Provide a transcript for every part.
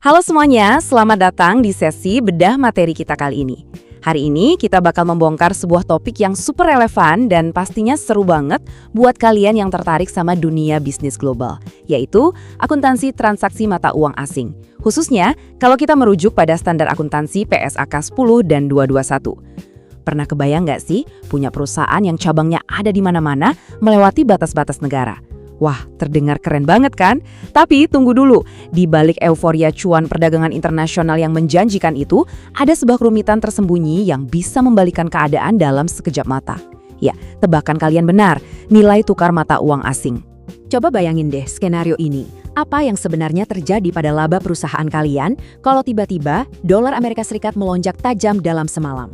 Halo semuanya, selamat datang di sesi bedah materi kita kali ini. Hari ini kita bakal membongkar sebuah topik yang super relevan dan pastinya seru banget buat kalian yang tertarik sama dunia bisnis global, yaitu akuntansi transaksi mata uang asing. Khususnya kalau kita merujuk pada standar akuntansi PSAK 10 dan 221. Pernah kebayang nggak sih punya perusahaan yang cabangnya ada di mana-mana melewati batas-batas negara? Wah, terdengar keren banget kan? Tapi tunggu dulu, di balik euforia cuan perdagangan internasional yang menjanjikan itu, ada sebuah kerumitan tersembunyi yang bisa membalikan keadaan dalam sekejap mata. Ya, tebakan kalian benar, nilai tukar mata uang asing. Coba bayangin deh skenario ini. Apa yang sebenarnya terjadi pada laba perusahaan kalian kalau tiba-tiba dolar Amerika Serikat melonjak tajam dalam semalam?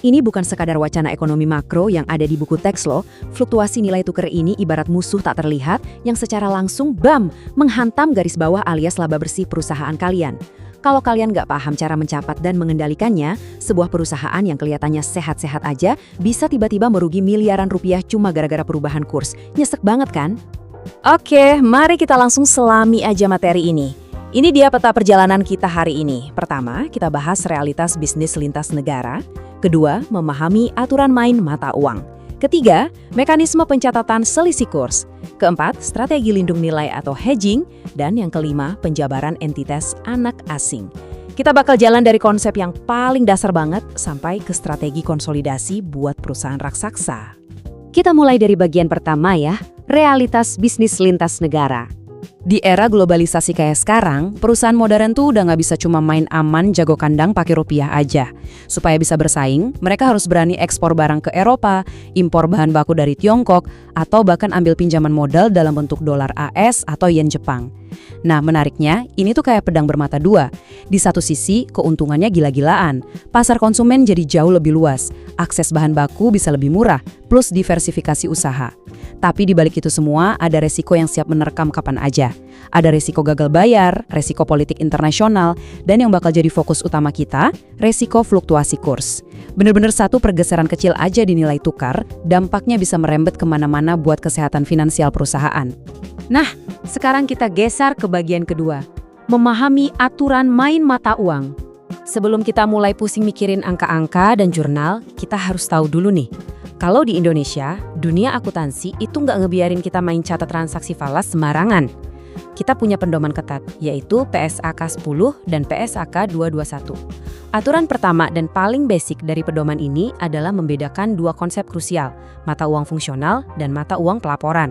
Ini bukan sekadar wacana ekonomi makro yang ada di buku teks loh. Fluktuasi nilai tukar ini ibarat musuh tak terlihat yang secara langsung menghantam garis bawah alias laba bersih perusahaan kalian. Kalau kalian nggak paham cara mencatat dan mengendalikannya, sebuah perusahaan yang kelihatannya sehat-sehat aja bisa tiba-tiba merugi miliaran rupiah cuma gara-gara perubahan kurs. Nyesek banget kan? Oke, mari kita langsung selami aja materi ini. Ini dia peta perjalanan kita hari ini. Pertama, kita bahas realitas bisnis lintas negara. Kedua, memahami aturan main mata uang. Ketiga, mekanisme pencatatan selisih kurs. Keempat, strategi lindung nilai atau hedging. Dan yang kelima, penjabaran entitas anak asing. Kita bakal jalan dari konsep yang paling dasar banget sampai ke strategi konsolidasi buat perusahaan raksasa. Kita mulai dari bagian pertama ya, realitas bisnis lintas negara. Di era globalisasi kayak sekarang, perusahaan modern tuh udah nggak bisa cuma main aman jago kandang pakai rupiah aja. Supaya bisa bersaing, mereka harus berani ekspor barang ke Eropa, impor bahan baku dari Tiongkok, atau bahkan ambil pinjaman modal dalam bentuk dolar AS atau yen Jepang. Nah, menariknya, ini tuh kayak pedang bermata dua. Di satu sisi, keuntungannya gila-gilaan. Pasar konsumen jadi jauh lebih luas, akses bahan baku bisa lebih murah, plus diversifikasi usaha. Tapi di balik itu semua, ada resiko yang siap menerkam kapan aja. Ada resiko gagal bayar, resiko politik internasional, dan yang bakal jadi fokus utama kita, resiko fluktuasi kurs. Bener-bener satu pergeseran kecil aja di nilai tukar, dampaknya bisa merembet kemana-mana buat kesehatan finansial perusahaan. Nah, sekarang kita geser ke bagian kedua, memahami aturan main mata uang. Sebelum kita mulai pusing mikirin angka-angka dan jurnal, kita harus tahu dulu nih, kalau di Indonesia, dunia akuntansi itu nggak ngebiarin kita main catat transaksi falas sembarangan. Kita punya pedoman ketat, yaitu PSAK 10 dan PSAK 221. Aturan pertama dan paling basic dari pedoman ini adalah membedakan dua konsep krusial, mata uang fungsional dan mata uang pelaporan.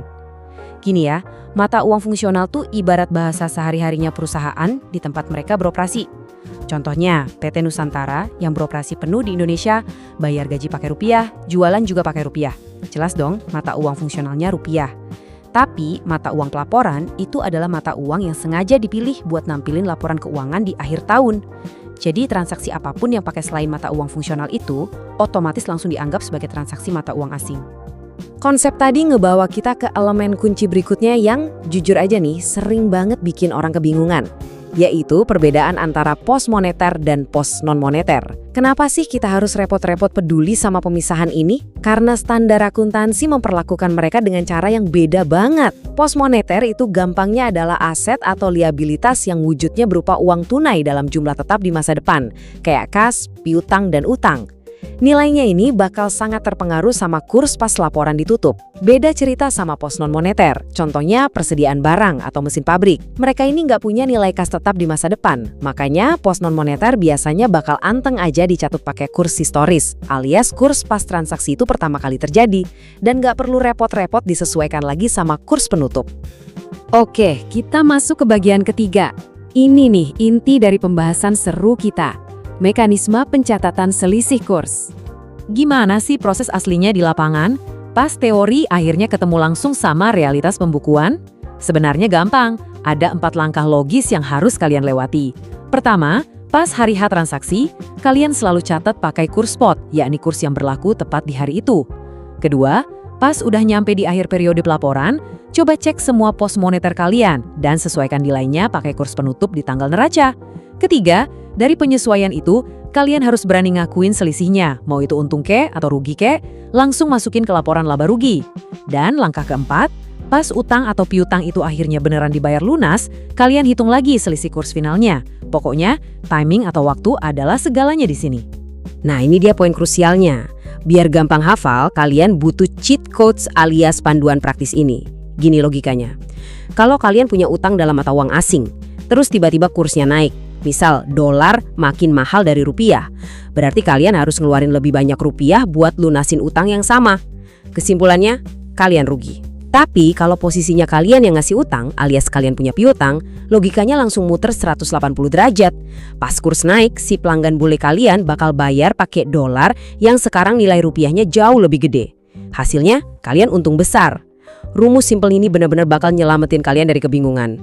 Gini ya, mata uang fungsional tuh ibarat bahasa sehari-harinya perusahaan di tempat mereka beroperasi. Contohnya, PT Nusantara yang beroperasi penuh di Indonesia, bayar gaji pakai rupiah, jualan juga pakai rupiah. Jelas dong, mata uang fungsionalnya rupiah. Tapi, mata uang pelaporan itu adalah mata uang yang sengaja dipilih buat nampilin laporan keuangan di akhir tahun. Jadi, transaksi apapun yang pakai selain mata uang fungsional itu, otomatis langsung dianggap sebagai transaksi mata uang asing. Konsep tadi ngebawa kita ke elemen kunci berikutnya yang, jujur aja nih, sering banget bikin orang kebingungan. Yaitu perbedaan antara pos moneter dan pos non-moneter. Kenapa sih kita harus repot-repot peduli sama pemisahan ini? Karena standar akuntansi memperlakukan mereka dengan cara yang beda banget. Pos moneter itu gampangnya adalah aset atau liabilitas yang wujudnya berupa uang tunai dalam jumlah tetap di masa depan, kayak kas, piutang, dan utang. Nilainya ini bakal sangat terpengaruh sama kurs pas laporan ditutup. Beda cerita sama pos non-moneter, contohnya persediaan barang atau mesin pabrik. Mereka ini nggak punya nilai kas tetap di masa depan. Makanya pos non-moneter biasanya bakal anteng aja dicatut pakai kurs historis, alias kurs pas transaksi itu pertama kali terjadi. Dan nggak perlu repot-repot disesuaikan lagi sama kurs penutup. Oke, kita masuk ke bagian ketiga. Ini nih inti dari pembahasan seru kita. Mekanisme pencatatan selisih kurs. Gimana sih proses aslinya di lapangan? Pas teori akhirnya ketemu langsung sama realitas pembukuan? Sebenarnya gampang, ada 4 langkah logis yang harus kalian lewati. Pertama, pas hari H transaksi, kalian selalu catat pakai kurs spot, yakni kurs yang berlaku tepat di hari itu. Kedua, pas udah nyampe di akhir periode pelaporan, coba cek semua pos moneter kalian dan sesuaikan nilainya pakai kurs penutup di tanggal neraca. Ketiga, dari penyesuaian itu, kalian harus berani ngakuin selisihnya, mau itu untung ke atau rugi ke, langsung masukin ke laporan laba rugi. Dan langkah keempat, Pas utang atau piutang itu akhirnya beneran dibayar lunas, kalian hitung lagi selisih kurs finalnya. Pokoknya, timing atau waktu adalah segalanya di sini. Nah, ini dia poin krusialnya. Biar gampang hafal, kalian butuh cheat codes alias panduan praktis ini. Gini logikanya. Kalau kalian punya utang dalam mata uang asing, terus tiba-tiba kursnya naik, misal dolar makin mahal dari rupiah, berarti kalian harus ngeluarin lebih banyak rupiah buat lunasin utang yang sama. Kesimpulannya, kalian rugi. Tapi kalau posisinya kalian yang ngasih utang alias kalian punya piutang, logikanya langsung muter 180 derajat. Pas kurs naik, si pelanggan bule kalian bakal bayar pakai dolar yang sekarang nilai rupiahnya jauh lebih gede. Hasilnya, kalian untung besar. Rumus simpel ini benar-benar bakal nyelamatin kalian dari kebingungan.